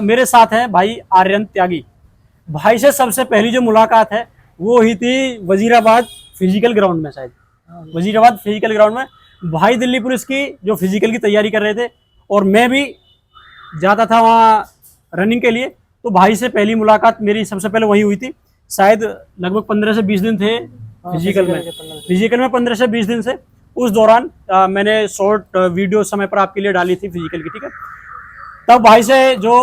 मेरे साथ हैं भाई आर्यन त्यागी। भाई से सबसे पहली जो मुलाकात है वो हुई थी वजीराबाद फिजिकल ग्राउंड में, शायद वजीराबाद फिजिकल ग्राउंड में। भाई दिल्ली पुलिस की जो फिजिकल की तैयारी कर रहे थे और मैं भी जाता था वहाँ रनिंग के लिए, तो भाई से पहली मुलाकात मेरी सबसे पहले वही हुई थी। शायद लगभग 15 से 20 दिन थे फिजिकल में 15 से 20 दिन से। उस दौरान मैंने शॉर्ट वीडियो समय पर आपके लिए डाली थी फिजिकल की, ठीक है। तब भाई से जो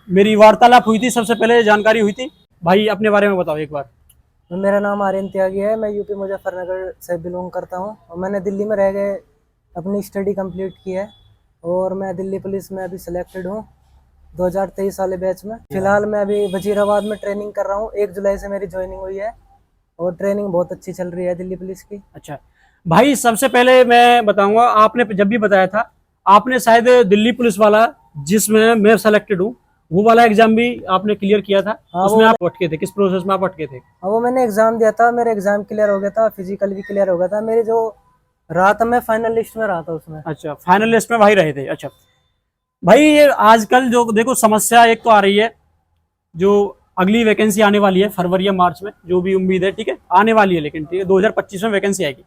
मेरी वार्तालाप हुई थी, सबसे पहले जानकारी हुई थी। भाई अपने बारे में बताओ एक बार। मेरा नाम आर्यन त्यागी है। मैं यूपी मुजफ्फरनगर से बिलोंग करता हूँ और मैंने दिल्ली में रह गए अपनी स्टडी कंप्लीट की है और मैं दिल्ली पुलिस में अभी सिलेक्टेड हूँ 2023 वाले बैच में। फिलहाल मैं अभी वजीराबाद में ट्रेनिंग कर रहा हूँ। 1 जुलाई से मेरी ज्वाइनिंग हुई है और ट्रेनिंग बहुत अच्छी चल रही है दिल्ली पुलिस की। अच्छा भाई, सबसे पहले मैं बताऊंगा, आपने जब भी बताया था आपने शायद दिल्ली पुलिस वाला जिसमें मैं सेलेक्टेड हूँ वो वाला एग्जाम भी आपने क्लियर किया था। हाँ, उसमें आप अटके थे, किस प्रोसेस में आप अटके थे? हाँ, वो मैंने एग्जाम दिया था, मेरा एग्जाम क्लियर हो गया था, फिजिकल भी क्लियर हो गया था। मेरी जो रहा था, मैं फाइनल लिस्ट में रहा था उसमें। अच्छा, फाइनल लिस्ट में भाई रहे थे। अच्छा भाई, ये आजकल जो देखो समस्या एक तो आ रही है, जो अगली वैकेंसी आने वाली है फरवरी या मार्च में, जो भी उम्मीद है, ठीक है, आने वाली है, लेकिन ठीक है 2025 में वैकेंसी आएगी।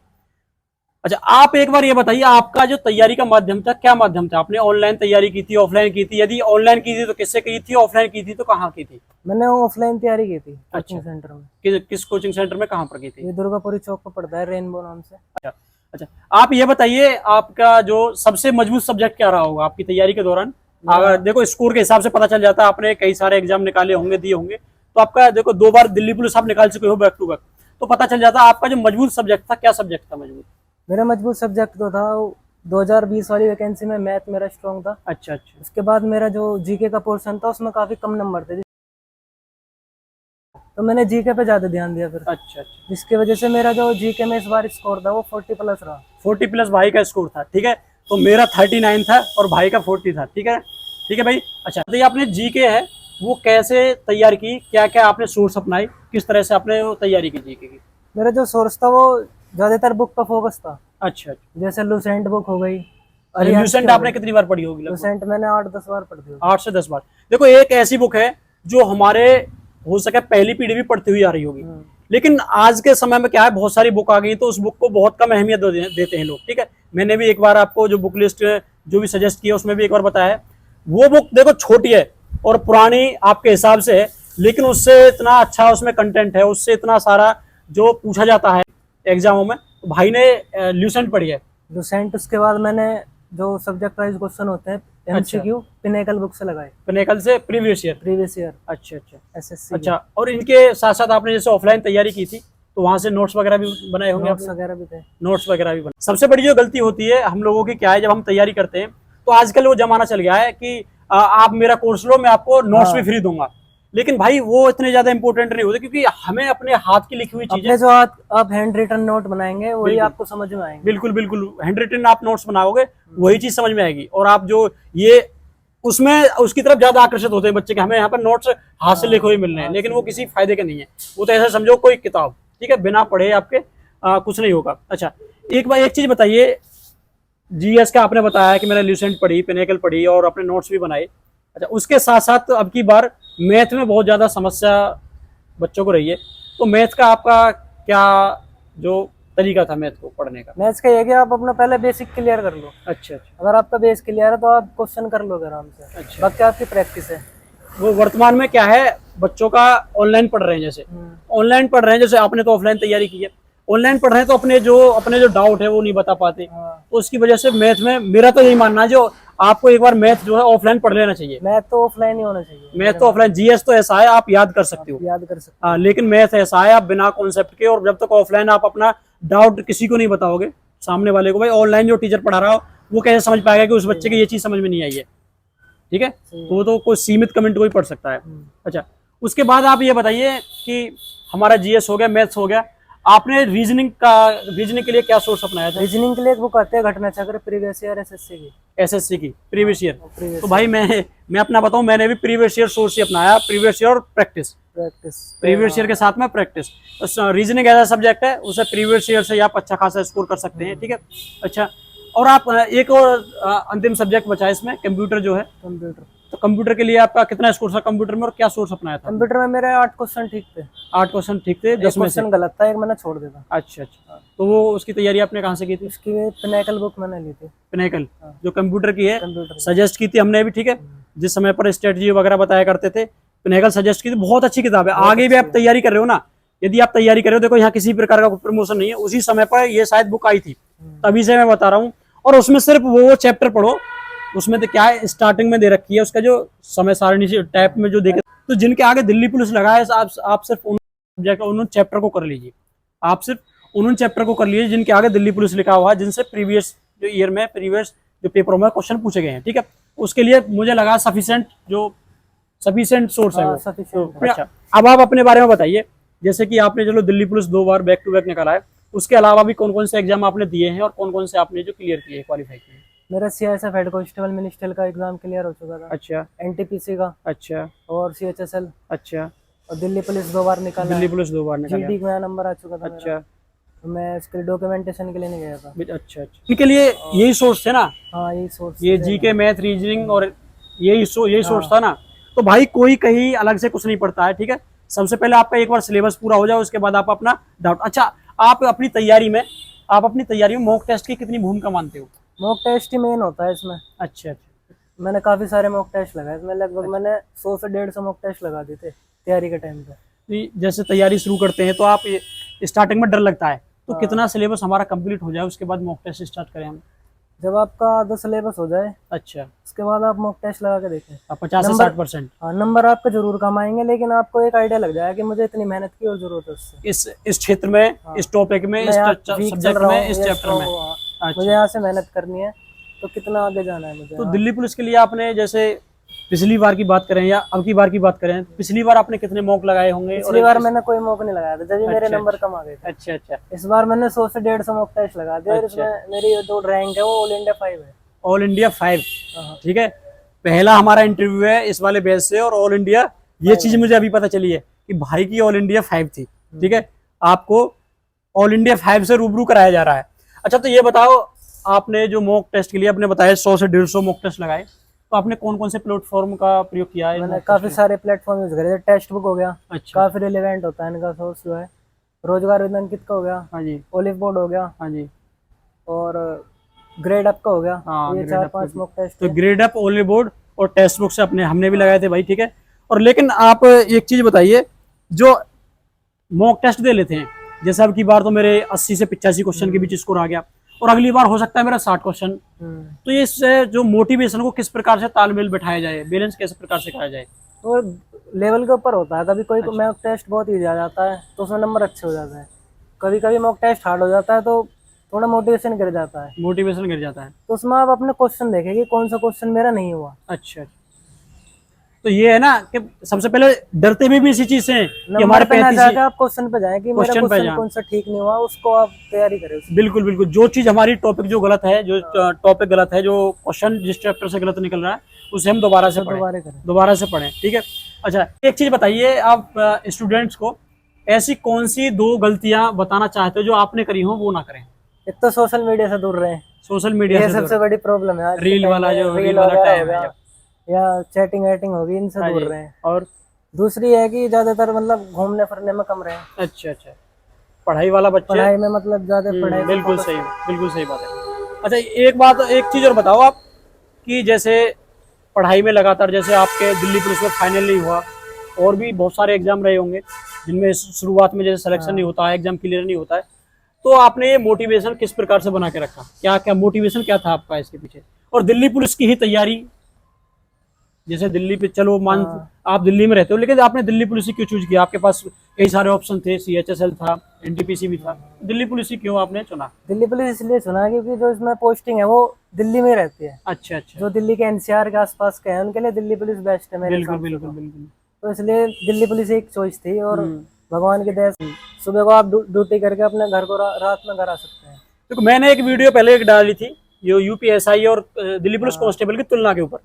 अच्छा आप एक बार ये बताइए, आपका जो तैयारी का माध्यम था क्या माध्यम था? आपने ऑनलाइन तैयारी की थी, ऑफलाइन की थी? यदि ऑनलाइन की थी तो किससे की थी, ऑफलाइन की थी तो कहाँ की थी? मैंने ऑफलाइन तैयारी की थी कोचिंग सेंटर में। किस कोचिंग सेंटर में, कहाँ पर की थी? ये दुर्गापुरी चौक पर पड़ता है, रेनबो नाम से। अच्छा अच्छा, आप ये बताइए आपका जो सबसे मजबूत सब्जेक्ट क्या रहा होगा आपकी तैयारी के दौरान? अगर देखो स्कोर के हिसाब से पता चल जाता है, आपने कई सारे एग्जाम निकाले होंगे, दिए होंगे, तो आपका देखो 2 बार दिल्ली पुलिस आप निकाल चुके हो बैक टू बैक, तो पता चल जाता आपका जो मजबूत सब्जेक्ट था, क्या सब्जेक्ट था मजबूत? मेरा मजबूत सब्जेक्ट तो था 2020 वाली वैकेंसी में मैथ मेरा स्ट्रॉन्ग था। अच्छा अच्छा। उसके बाद मेरा जो जीके का पोर्शन था उसमें काफी कम नंबर थे, तो मैंने जीके पे ज्यादा ध्यान दिया फिर। अच्छा अच्छा, जिसकी वजह से मेरा जो जीके में इस बार स्कोर था वो 40 प्लस रहा। 40 प्लस भाई का स्कोर था, ठीक है। तो मेरा 39 था और भाई का 40 था, ठीक है, ठीक है भाई। अच्छा तो ये आपने जीके है वो कैसे तैयार की, क्या क्या आपने सोर्स अपनाई, किस तरह से आपने वो तैयारी की जीके की? मेरा जो सोर्स था वो ज्यादातर बुक पर फोकस था। अच्छा अच्छा, जैसे लूसेंट बुक हो गई। लूसेंट आपने कितनी बार पढ़ी होगी? लूसेंट मैंने 8-10 बार पढ़ी होगी। 8 से 10 बार। देखो एक ऐसी बुक है जो हमारे हो सके पहली पीढ़ी भी पढ़ती हुई आ रही होगी, लेकिन आज के समय में क्या है, बहुत सारी बुक आ गई तो उस बुक को बहुत कम अहमियत देते हैं लोग, ठीक है। मैंने भी एक बार आपको जो बुक लिस्ट जो भी सजेस्ट किया उसमें भी एक बार बताया है, वो बुक देखो छोटी है और पुरानी आपके हिसाब से है, लेकिन उससे इतना अच्छा उसमें कंटेंट है, उससे इतना सारा जो पूछा जाता है एग्जामों में। तो भाई ने ल्यूसेंट पढ़ी है। लूसेंट, उसके बाद मैंने जो सब्जेक्ट वाइज क्वेश्चन होते हैं एमसीक्यू पिनेकल बुक से लगाए। पिनेकल से प्रीवियस ईयर। अच्छा अच्छा, एसएससी। अच्छा, और इनके साथ साथ आपने जैसे ऑफलाइन तैयारी की थी तो वहां से नोट्स वगैरह भी बनाए होंगे? नोट्स वगैरह भी थे। नोट्स वगैरह भी बने। सबसे बड़ी जो गलती होती है हम लोगों की क्या है, जब हम तैयारी करते हैं तो आजकल वो जमाना चल गया है कि आप मेरा कोर्स लो, मैं आपको नोट्स भी फ्री दूंगा, लेकिन भाई वो इतने ज्यादा इंपॉर्टेंट नहीं होते, क्योंकि हमें अपने हाथ की लिखी हुई चीजें, जो आप हैंड रिटन नोट बनाएंगे वही आपको समझ में आएंगे। बिल्कुल बिल्कुल, हैंड रिटन आप नोट्स बनाओगे वही चीज समझ में आएगी। और आप जो ये उसमें उसकी तरफ ज्यादा आकर्षित होते हैं बच्चे के, हमें यहाँ पर नोट्स हाथ से लिखे हुए मिल रहे हैं, लेकिन वो किसी फायदे के नहीं है। वो तो ऐसा समझो कोई किताब, ठीक है, बिना पढ़े आपके कुछ नहीं होगा। अच्छा एक बार एक चीज बताइए, जीएस का आपने बताया कि मैंने ल्यूसेंट पढ़ी, पिनेकल पढ़ी और अपने नोट्स भी बनाए। अच्छा उसके साथ साथ अब की बार मैथ में बहुत ज्यादा समस्या बच्चों को रही है, तो मैथ का आपका क्या जो तरीका था मैथ को पढ़ने का? मैथ्स का ये कि आप अपना पहले बेसिक क्लियर कर लो। अच्छा अच्छा, अगर आपका बेस क्लियर है तो आप क्वेश्चन कर लोगे आराम से। अच्छा, बाकी आपकी प्रैक्टिस है। वो वर्तमान में क्या है, बच्चों का ऑनलाइन पढ़ रहे हैं, जैसे ऑनलाइन पढ़ रहे हैं, जैसे आपने तो ऑफलाइन तैयारी की है, ऑनलाइन पढ़ रहे हैं तो अपने जो डाउट है वो नहीं बता पाते, तो उसकी वजह से मैथ में मेरा तो यही मानना है, जो आपको एक बार मैथ जो है ऑफलाइन पढ़ लेना चाहिए। मैथ तो ऑफलाइन ही होना चाहिए। मैथ तो ऑफलाइन, जीएस तो ऐसा है आप याद कर सकते हो, याद कर सकते हो, लेकिन मैथ ऐसा है आप बिना कॉन्सेप्ट के, और जब तक ऑफलाइन आप अपना डाउट किसी को नहीं बताओगे सामने वाले को, भाई ऑनलाइन जो टीचर पढ़ा रहा हो वो कैसे समझ पाएगा कि उस बच्चे की ये चीज समझ में नहीं आई है, ठीक है। तो वो तो कोई सीमित कमेंट को ही पढ़ सकता है। अच्छा उसके बाद आप ये बताइए कि हमारा जीएस हो गया, मैथ्स हो गया, आपने रीजनिंग के लिए क्या सोर्स अपनाया था? रीजनिंग के लिए एक बुक आती है घटना चक्र, प्रीवियस ईयर एसएससी की प्रीवियस ईयर। तो भाई मैं अपना बताऊं, मैंने भी प्रीवियस ईयर सोर्स ही अपनाया, प्रीवियस ईयर और प्रैक्टिस प्रीवियस ईयर के साथ में प्रैक्टिस। रीजनिंग ऐसा सब्जेक्ट है, उसे प्रीवियस ईयर से आप अच्छा खासा स्कोर कर सकते हैं, ठीक है। अच्छा और आप एक और अंतिम सब्जेक्ट बचा है इसमें, कंप्यूटर जो है, तो कंप्यूटर के लिए आपका कितना स्कोर था कंप्यूटर में और क्या सोर्स अपनाया था? कंप्यूटर में मेरे 8 क्वेश्चन ठीक थे। 8 क्वेश्चन ठीक थे, 10 में से? क्वेश्चन गलत था, एक मैंने छोड़ दिया था। अच्छा अच्छा, तो वो उसकी तैयारी आपने कहाँ से की थी? उसकी पिनैकल बुक मैंने ली थी। पिनैकल जो कंप्यूटर की है, कंप्यूटर सजेस्ट की थी हमने भी, ठीक है, जिस समय पर स्ट्रेटजी वगैरह बताया करते थे, पिनैकल सजेस्ट की थी। बहुत अच्छी किताब है। आगे भी आप तैयारी कर रहे हो ना, यदि आप तैयारी कर रहे हो, देखो यहाँ किसी प्रकार का प्रमोशन नहीं है, उसी समय पर ये शायद बुक आई थी, तभी से मैं बता रहा हूँ। और उसमें सिर्फ वो चैप्टर पढ़ो, उसमें तो क्या है, स्टार्टिंग में दे रखी है उसका जो समय सारणी टाइप में जो देखे, तो जिनके आगे दिल्ली पुलिस लगा है, आप सिर्फ उन सब्जेक्ट उन चैप्टर को कर लीजिए। आप सिर्फ उन चैप्टर को कर लीजिए जिनके आगे दिल्ली पुलिस लिखा हुआ है, जिनसे प्रीवियस जो ईयर में, प्रीवियस जो पेपरों में क्वेश्चन पूछे गए हैं, ठीक है। उसके लिए मुझे लगा सफिशिएंट सोर्स है वो। sufficient। अच्छा, अब आप अपने बारे में बताइए, जैसे कि आपने चलो दिल्ली पुलिस 2 बार बैक टू बैक निकाला है, उसके अलावा भी कौन कौन से एग्जाम आपने दिए हैं और कौन कौन से आपने जो क्लियर किए, क्वालिफाई किए? मेरा सीआईएसएफ हेड कांस्टेबल मिनिस्ट्रियल का एग्जाम क्लियर हो चुका था। अच्छा एनटीपीसी का अच्छा और सीएचएसएल अच्छा, और दिल्ली पुलिस 2 बार निकाला दिल्ली है। पुलिस 2 बार निकाला है। जीडी में नंबर आ चुका था मेरा। अच्छा तो मैं इसके लिए डॉक्यूमेंटेशन के लिए नहीं गया था। अच्छा अच्छा, इनके लिए यही सोर्स थे ना, हाँ, यही सोर्स ये जीके, मैथ, रीजनिंग और यही सोर्स था ना। तो भाई कोई कहीं अलग से कुछ नहीं पड़ता है, ठीक है। सबसे पहले आपका एक बार सिलेबस पूरा हो जाए, उसके बाद आप अपना डाउट। अच्छा, आप अपनी तैयारी में मॉक टेस्ट की कितनी भूमिका मानते हो? मॉक टेस्ट ही मेन होता है इसमें। अच्छा अच्छा, मैंने काफी सारे मॉक टेस्ट लगाए इसमें, लगभग मैंने 100 से 150 मॉक टेस्ट लगा दिए थे तैयारी के टाइम पे। जैसे तैयारी शुरू करते हैं तो आप स्टार्टिंग में डर लगता है, तो कितना सिलेबस हमारा कंप्लीट हो जाए उसके बाद मॉक टेस्ट स्टार्ट करें हम? जब आपका आधा सिलेबस हो जाए, अच्छा, उसके बाद आप मॉक टेस्ट लगा के देखें। 50 से 60%? हाँ, नंबर आपके जरूर कम आएंगे, लेकिन आपको एक आइडिया लग जाएगा कि मुझे इतनी मेहनत की और जरूरत है उससे। इस क्षेत्र में, इस टॉपिक में, इस सब्जेक्ट में, इस चैप्टर में मुझे यहाँ से मेहनत करनी है, तो कितना आगे जाना है मुझे। तो दिल्ली पुलिस के लिए आपने, जैसे पिछली बार की बात करें या अब की बार की बात करें, पिछली बार आपने कितने मॉक लगाए होंगे? पिछली बार मैंने कोई मॉक नहीं लगाया था, जब भी मेरे नंबर कम आ गए थे। अच्छा अच्छा, इस बार मैंने 100 से 150 मॉक टेस्ट लगा दिया। इसमें मेरी जो रैंक है वो ऑल इंडिया 5 है। ऑल इंडिया 5, ठीक है। पहला हमारा इंटरव्यू है इस वाले बेस से, और ऑल इंडिया, ये चीज मुझे अभी पता चली है कि भाई की ऑल इंडिया 5 थी, ठीक है। आपको ऑल इंडिया 5 से रूबरू कराया जा रहा है। अच्छा, तो ये बताओ, आपने जो मॉक टेस्ट के लिए आपने बताया 100 से 150 मॉक टेस्ट लगाए, तो आपने कौन कौन से प्लेटफॉर्म का प्रयोग किया है? मैंने काफी सारे प्लेटफॉर्म यूज करे। टेक्स्ट बुक हो गया, अच्छा, काफी रिलेवेंट होता है इनका सोर्स जो है। रोजगार विद्यांकित का हो गया, हाँ जी, ओलिव बोर्ड हो गया, हाँ जी, और ग्रेड अप का हो गया। हाँ, ये 4-5 मॉक टेस्ट। तो ग्रेड अप, ओलिव बोर्ड और टेक्स्ट बुक से हमने भी लगाए थे भाई, ठीक है। और लेकिन आप एक चीज बताइए, जो मॉक टेस्ट दे लेते हैं, जैसे अब की बार तो मेरे 80 से 85 क्वेश्चन के बीच स्कोर आ गया, और अगली बार हो सकता है मेरा 60 क्वेश्चन, तो ये इससे जो मोटिवेशन को किस प्रकार से तालमेल बैठाया जाए, बैलेंस किस प्रकार से कराया जाए? वो लेवल के ऊपर होता है। कभी कोई मॉक टेस्ट बहुत ईजी आ जाता है तो उसमें नंबर अच्छे हो जाते हैं। कभी कभी मॉक टेस्ट हार्ड हो जाता है तो थोड़ा मोटिवेशन गिर जाता है। मोटिवेशन गिर जाता है, तो उसमें आप अपने क्वेश्चन देखें कि कौन सा क्वेश्चन मेरा नहीं हुआ। अच्छा, तो ये है ना कि सबसे पहले डरते भी इसी चीज से हैं कि हमारे पे ना जाके आप क्वेश्चन पे जाएं कि मेरा क्वेश्चन कौन सा ठीक नहीं हुआ, उसको आप तैयारी करें उसकी। बिल्कुल बिल्कुल, जो चीज हमारी टॉपिक जो गलत है, जो टॉपिक गलत है, जो क्वेश्चन जिस चैप्टर से गलत निकल रहा है, उसे हम दोबारा से पढ़ें, ठीक है। अच्छा, एक चीज बताइए, आप स्टूडेंट्स को ऐसी कौन सी 2 गलतियां बताना चाहते हो जो आपने करी हो वो ना करें? एक तो सोशल मीडिया से दूर रहें। सोशल मीडिया ये सबसे बड़ी प्रॉब्लम है। रील वाला टाइम है, या चैटिंग वेटिंग होगी, इनसे दूर रहें। और दूसरी है कि ज्यादातर मतलब घूमने फिरने में कम रहें। अच्छा अच्छा, पढ़ाई वाला बच्चे, पढ़ाई में मतलब ज्यादा पढ़ाई। बिल्कुल सही बात है। अच्छा, एक चीज और बताओ आप, कि जैसे पढ़ाई में लगातार, जैसे आपके दिल्ली पुलिस में फाइनल नहीं हुआ, और भी बहुत सारे एग्जाम रहे होंगे जिनमें शुरुआत में जैसे सिलेक्शन नहीं होता है, एग्जाम क्लियर नहीं होता है, तो आपने ये मोटिवेशन किस प्रकार से बना के रखा? क्या मोटिवेशन क्या था आपका इसके पीछे? और दिल्ली पुलिस की ही तैयारी, जैसे दिल्ली पे, चलो आप दिल्ली में रहते हो, लेकिन आपने दिल्ली पुलिस क्यों चूज किया? आपके पास कई सारे ऑप्शन थे, सीएचएसएल था, एनटीपीसी भी था, दिल्ली पुलिस क्यों आपने चुना? दिल्ली पुलिस इसलिए चुना क्योंकि जो इसमें पोस्टिंग है वो दिल्ली में रहती है। अच्छा अच्छा, जो दिल्ली के एनसीआर के आसपास के हैं उनके लिए दिल्ली पुलिस बेस्ट है मेरे हिसाब से। बिल्कुल। तो इसलिए दिल्ली पुलिस एक चॉइस थी, और भगवान की दया से सुबह को आप ड्यूटी करके अपने घर को रात में घर आ सकते हैं। देखो, मैंने एक वीडियो पहले डाली थी, जो यूपीएसआई और दिल्ली पुलिस कांस्टेबल की तुलना के ऊपर,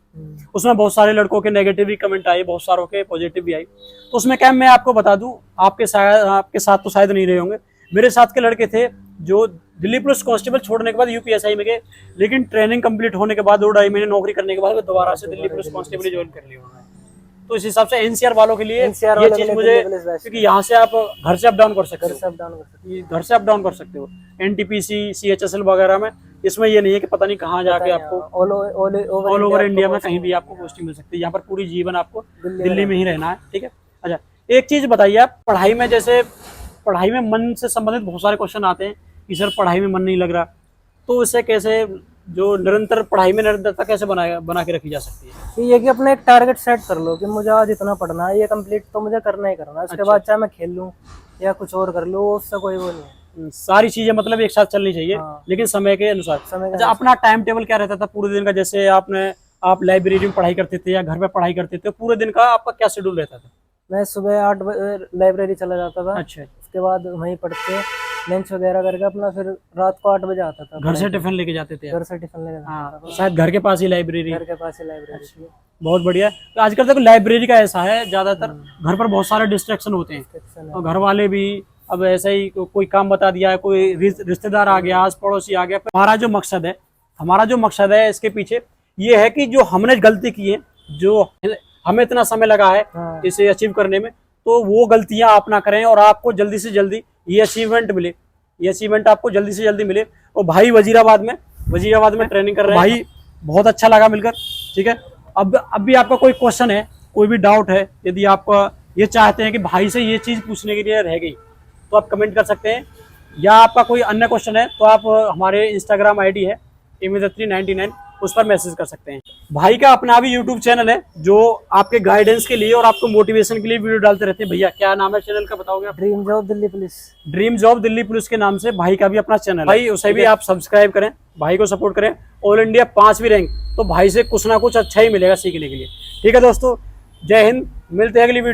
उसमें बहुत सारे लड़कों के नेगेटिव भी कमेंट आए, बहुत सारों के पॉजिटिव भी आई। तो उसमें क्या, मैं आपको बता दूं, आपके साथ तो शायद नहीं रहे होंगे, मेरे साथ के लड़के थे, जो दिल्ली पुलिस कांस्टेबल छोड़ने के बाद यूपीएसआई में गए, लेकिन ट्रेनिंग कंप्लीट होने के बाद 2-2.5 महीने नौकरी करने के बाद वो दोबारा से दिल्ली पुलिस कांस्टेबल ज्वाइन कर लिया उन्होंने। तो इस हिसाब से एनसीआर वालों के लिए NCR ये वालों के चीज लिए मुझे, दिल्ली पुलिस बेस्ट क्योंकि यहाँ से आप घर से अप डाउन कर सकते घर हो, से अप डाउन कर सकते घर से अप डाउन कर सकते हो। एनटीपीसी, सीएचएसएल वगैरह में इसमें ये नहीं है कि पता नहीं कहाँ जाके आपको ऑल ऑल ओवर इंडिया में कहीं भी आपको पोस्टिंग मिल सकती है। यहाँ पर पूरी जीवन आपको दिल्ली में ही रहना है, ठीक है। अच्छा, एक चीज बताइए आप, पढ़ाई में जैसे पढ़ाई में मन से संबंधित बहुत सारे क्वेश्चन आते हैं कि सर पढ़ाई में मन नहीं लग रहा, तो इसे कैसे, जो निरंतर पढ़ाई में निरंतरता कैसे बना के रखी जा सकती है? कि ये कि अपने एक टारगेट सेट कर लो कि मुझे आज इतना पढ़ना है, ये कंप्लीट तो मुझे करना ही करना है। उसके बाद चाहे मैं खेल लूँ या कुछ और कर लूँ, उससे कोई वो नहीं है। सारी चीजें मतलब एक साथ चलनी चाहिए, हाँ। लेकिन समय के अनुसार। समय अच्छा, अपना टाइम टेबल क्या रहता था पूरे दिन का? जैसे आप लाइब्रेरी में पढ़ाई करते थे या घर पे पढ़ाई करते थे, पूरे दिन का आपका क्या शेड्यूल रहता था? मैं सुबह 8 बजे लाइब्रेरी चला जाता था। अच्छा, उसके बाद वहीं पढ़ते, लंच वगैरह करके अपना फिर रात को 8 बजे आता था। घर से टिफिन लेके जाते थे? घर से टिफिन लेके जाता हाँ, था। तो शायद घर के पास ही लाइब्रेरी। घर के पास ही लाइब्रेरी थी। बहुत बढ़िया। तो आजकल तक लाइब्रेरी का ऐसा है, ज्यादातर घर पर बहुत सारे डिस्ट्रैक्शन होते हैं, तो घर वाले भी अब ऐसे ही कोई काम बता दिया है, कोई रिश्तेदार आ गया, आस पड़ोसी आ गया। हमारा जो मकसद है इसके पीछे ये है कि जो हमने गलती की है, जो हमें इतना समय लगा है हाँ। इसे अचीव करने में, तो वो गलतियां आप ना करें और आपको जल्दी से जल्दी ये अचीवमेंट आपको जल्दी से जल्दी मिले। और भाई वजीराबाद में ट्रेनिंग कर रहे हैं। भाई बहुत अच्छा लगा मिलकर, ठीक है। अब भी आपका कोई क्वेश्चन है, कोई भी डाउट है, यदि आप ये चाहते हैं कि भाई से ये चीज़ पूछने के लिए रह गई, तो आप कमेंट कर सकते हैं, या आपका कोई अन्य क्वेश्चन है तो आप हमारे इंस्टाग्राम आईडी है image399, उस पर मैसेज कर सकते हैं। भाई का अपना भी यूट्यूब चैनल है जो आपके गाइडेंस के लिए और आपको मोटिवेशन के लिए वीडियो डालते रहते हैं। भैया क्या नाम है चैनल का, बताओगे आप? Dream job Delhi police. Dream job Delhi police के नाम से भाई का भी अपना चैनल है। भाई उसे भी आप सब्सक्राइब करें, भाई को सपोर्ट करें। ऑल इंडिया 5वीं रैंक, तो भाई से कुछ ना कुछ अच्छा ही मिलेगा सीखने के लिए, ठीक है दोस्तों। जय हिंद, मिलते हैं अगली वीडियो।